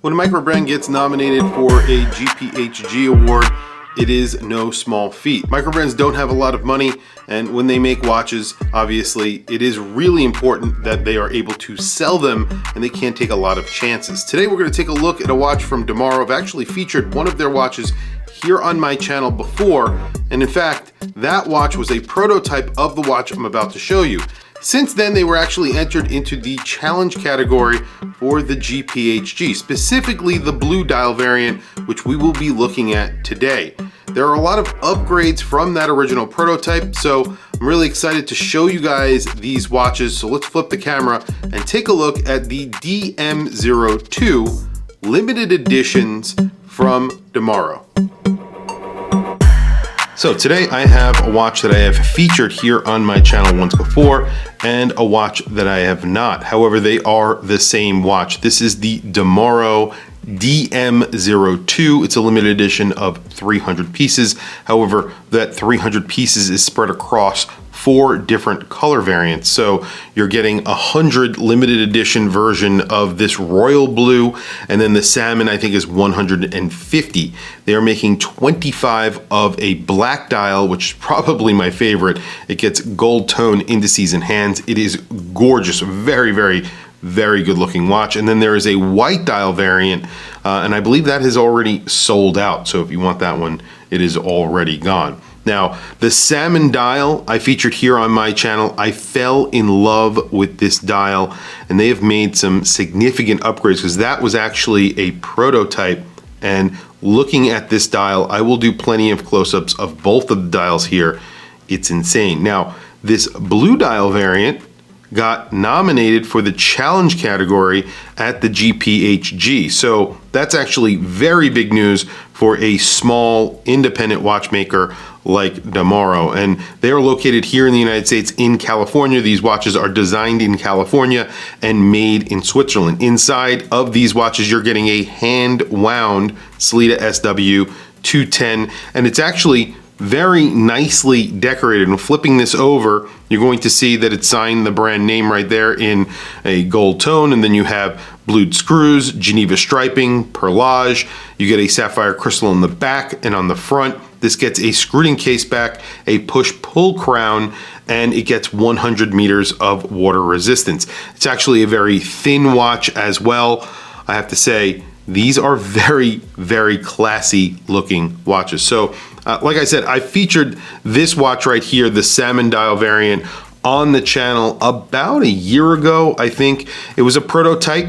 When a microbrand gets nominated for a GPHG award, it is no small feat. Microbrands don't have a lot of money, and when they make watches, obviously, it is really important that they are able to sell them and they can't take a lot of chances. Today, we're gonna take a look at a watch from DUMOREAU. I've actually featured one of their watches here on my channel before, and in fact, that watch was a prototype of the watch I'm about to show you. Since then, they were actually entered into the challenge category for the GPHG, specifically the blue dial variant, which we will be looking at today. There are a lot of upgrades from that original prototype, so I'm really excited to show you guys these watches. So let's flip the camera and take a look at the DM02 limited editions from DUMOREAU. So today I have a watch that I have featured here on my channel once before and a watch that I have not. However, they are the same watch. This is the DUMOREAU DM02. It's a limited edition of 300 pieces. However, that 300 pieces is spread across 4 different color variants. So you're getting 100 limited edition version of this royal blue, and then the salmon I think is 150. They are making 25 of a black dial, which is probably my favorite. It gets gold tone indices and hands. It is gorgeous, very, very, very good looking watch. And then there is a white dial variant, and I believe that has already sold out. So if you want that one, it is already gone. Now, the salmon dial I featured here on my channel, I fell in love with this dial, and they have made some significant upgrades because that was actually a prototype. And looking at this dial, I will do plenty of close-ups of both of the dials here. It's insane. Now, this blue dial variant got nominated for the challenge category at the GPHG. So that's actually very big news for a small independent watchmaker like DUMOREAU. And they are located here in the United States in California. These watches are designed in California and made in Switzerland. Inside of these watches, you're getting a hand wound Sellita SW 210, and it's actually very nicely decorated. And flipping this over, you're going to see that it's signed the brand name right there in a gold tone, and then you have blued screws, Geneva striping, perlage. You get a sapphire crystal in the back and on the front. This gets a screwed-in case back, a push-pull crown, and it gets 100 meters of water resistance. It's actually a very thin watch as well. I have to say, these are very, very classy looking watches. So, like I said, I featured this watch right here, the salmon dial variant, on the channel about a year ago, I think. It was a prototype,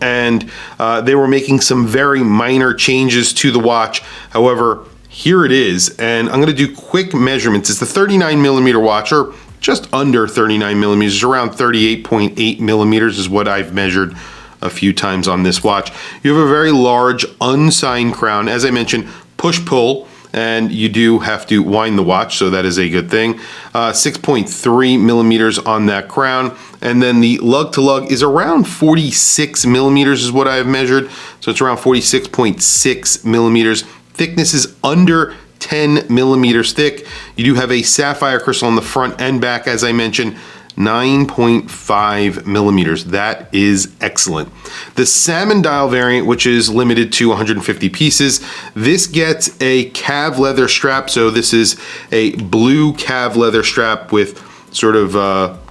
and they were making some very minor changes to the watch. However, here it is, and I'm gonna do quick measurements. It's the 39 millimeter watch, or just under 39 millimeters, around 38.8 millimeters is what I've measured a few times on this watch. You have a very large unsigned crown. As I mentioned, push-pull, and you do have to wind the watch, so that is a good thing. 6.3 millimeters on that crown, and then the lug to lug is around 46 millimeters is what I have measured, so it's around 46.6 millimeters. Thickness is under 10 millimeters thick. You do have a sapphire crystal on the front and back, as I mentioned, 9.5 millimeters. That is excellent. The salmon dial variant, which is limited to 150 pieces, this gets a calf leather strap. So this is a blue calf leather strap with sort of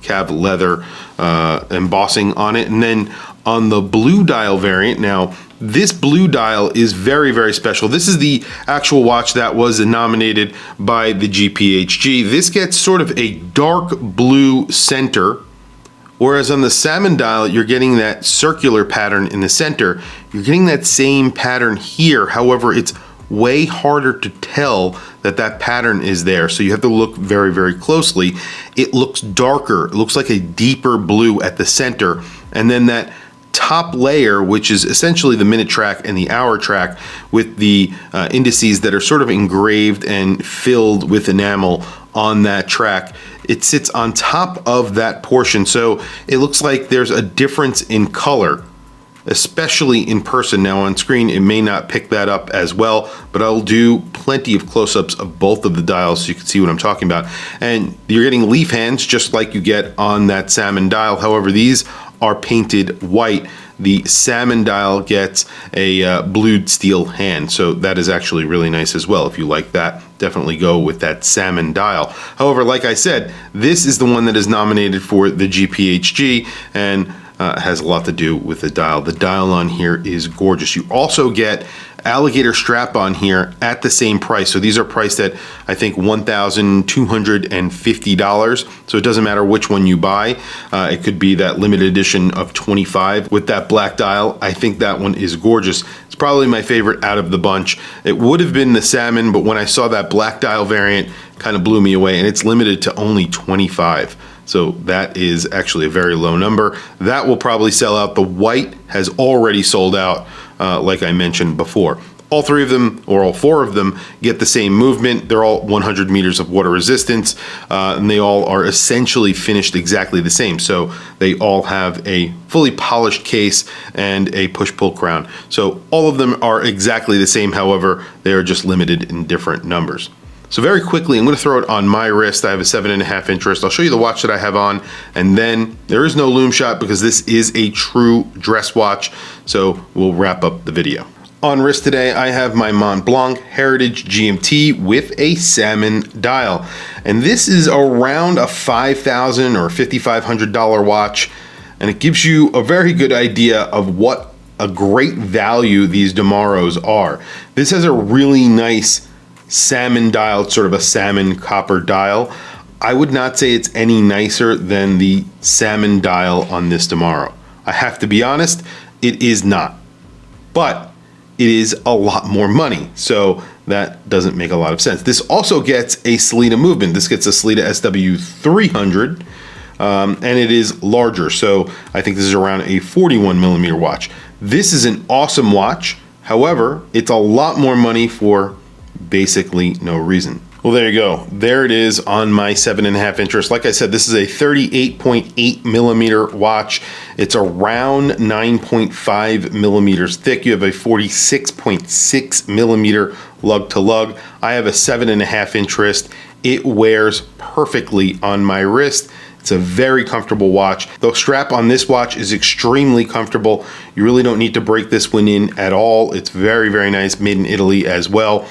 calf leather embossing on it. And then on the blue dial variant, now this blue dial is very, very special. This is the actual watch that was nominated by the GPHG. This gets sort of a dark blue center, whereas on the salmon dial, you're getting that circular pattern in the center. You're getting that same pattern here. However, it's way harder to tell that that pattern is there. So you have to look very, very closely. It looks darker. It looks like a deeper blue at the center. And then that top layer, which is essentially the minute track and the hour track with the indices that are sort of engraved and filled with enamel on that track, it sits on top of that portion. So it looks like there's a difference in color, especially in person. Now on screen, it may not pick that up as well, but I'll do plenty of close-ups of both of the dials so you can see what I'm talking about. And you're getting leaf hands just like you get on that salmon dial. However, these are painted white. The salmon dial gets a blued steel hand, so that is actually really nice as well. If you like that, definitely go with that salmon dial. However, like I said, this is the one that is nominated for the GPHG and has a lot to do with the dial. The dial on here is gorgeous. You also get alligator strap on here at the same price. So these are priced at, I think, $1,250. So it doesn't matter which one you buy. It could be that limited edition of 25 with that black dial. I think that one is gorgeous. It's probably my favorite out of the bunch. It would have been the salmon, but when I saw that black dial variant, kind of blew me away, and it's limited to only 25. So that is actually a very low number. That will probably sell out. The white has already sold out, like I mentioned before. All three of them, or all four of them, get the same movement. They're all 100 meters of water resistance, and they all are essentially finished exactly the same. So they all have a fully polished case and a push-pull crown. So all of them are exactly the same. However, they are just limited in different numbers. So very quickly, I'm going to throw it on my wrist. I have a 7.5 inch wrist. I'll show you the watch that I have on, and then there is no lume shot because this is a true dress watch. So we'll wrap up the video. On wrist today, I have my Montblanc Heritage GMT with a salmon dial. And this is around a $5,000 or $5,500 watch. And it gives you a very good idea of what a great value these DUMOREAUs are. This has a really nice salmon dial, sort of a salmon copper dial. I would not say it's any nicer than the salmon dial on this DUMOREAU. I have to be honest, it is not. But it is a lot more money, so that doesn't make a lot of sense. This also gets a Sellita movement. This gets a Sellita SW300, and it is larger, so I think this is around a 41 millimeter watch. This is an awesome watch. However, it's a lot more money for basically no reason. Well, there you go. There it is on my 7.5 inch wrist. Like I said, this is a 38.8 millimeter watch. It's around 9.5 millimeters thick. You have a 46.6 millimeter lug to lug. I have a 7.5 inch wrist. It wears perfectly on my wrist. It's a very comfortable watch. The strap on this watch is extremely comfortable. You really don't need to break this one in at all. It's very, very nice, made in Italy as well.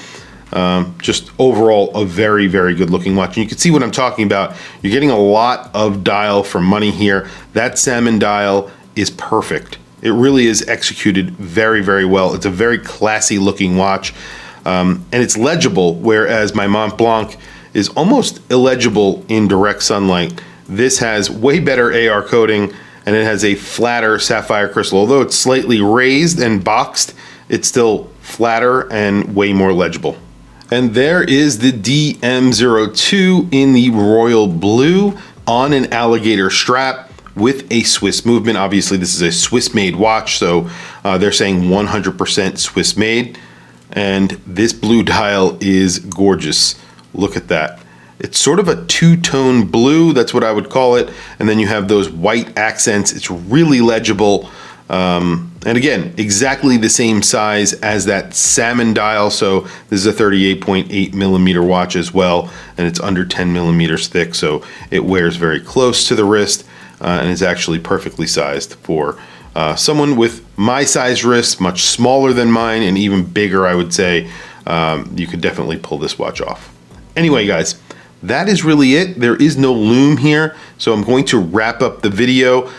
Just overall a very, very good looking watch. And you can see what I'm talking about. You're getting a lot of dial for money here. That salmon dial is perfect. It really is executed very, very well. It's a very classy looking watch, and it's legible, whereas my Montblanc is almost illegible in direct sunlight. This has way better AR coating, and it has a flatter sapphire crystal. Although it's slightly raised and boxed, it's still flatter and way more legible. And there is the DM02 in the royal blue on an alligator strap with a Swiss movement. Obviously, this is a Swiss-made watch, so they're saying 100% Swiss-made. And this blue dial is gorgeous. Look at that. It's sort of a two-tone blue, that's what I would call it. And then you have those white accents. It's really legible. And again, exactly the same size as that salmon dial. So this is a 38.8 millimeter watch as well, and it's under 10 millimeters thick. So it wears very close to the wrist, and is actually perfectly sized for someone with my size wrist, much smaller than mine, and even bigger, I would say. You could definitely pull this watch off. Anyway, guys, that is really it. There is no lume here, so I'm going to wrap up the video.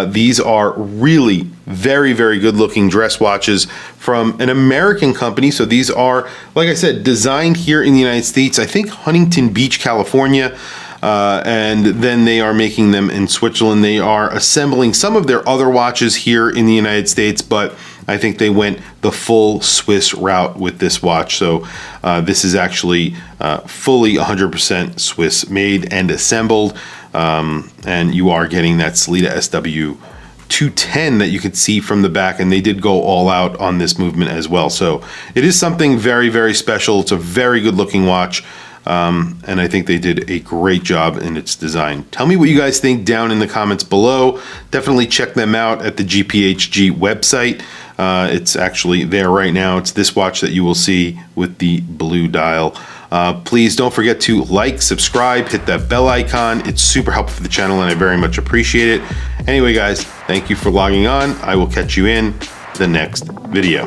These are really very, very good looking dress watches from an American company. So these are, like I said, designed here in the United States, I think Huntington Beach, California, and then they are making them in Switzerland. They are assembling some of their other watches here in the United States, but I think they went the full Swiss route with this watch. So this is actually fully 100% Swiss made and assembled. And you are getting that Sellita SW210 that you can see from the back, and they did go all out on this movement as well. So it is something very, very special. It's a very good looking watch. And I think they did a great job in its design. Tell me what you guys think down in the comments below. Definitely check them out at the GPHG website. It's actually there right now. It's this watch that you will see with the blue dial. Please don't forget to like, subscribe, hit that bell icon. It's super helpful for the channel and I very much appreciate it. Anyway, guys, thank you for logging on. I will catch you in the next video.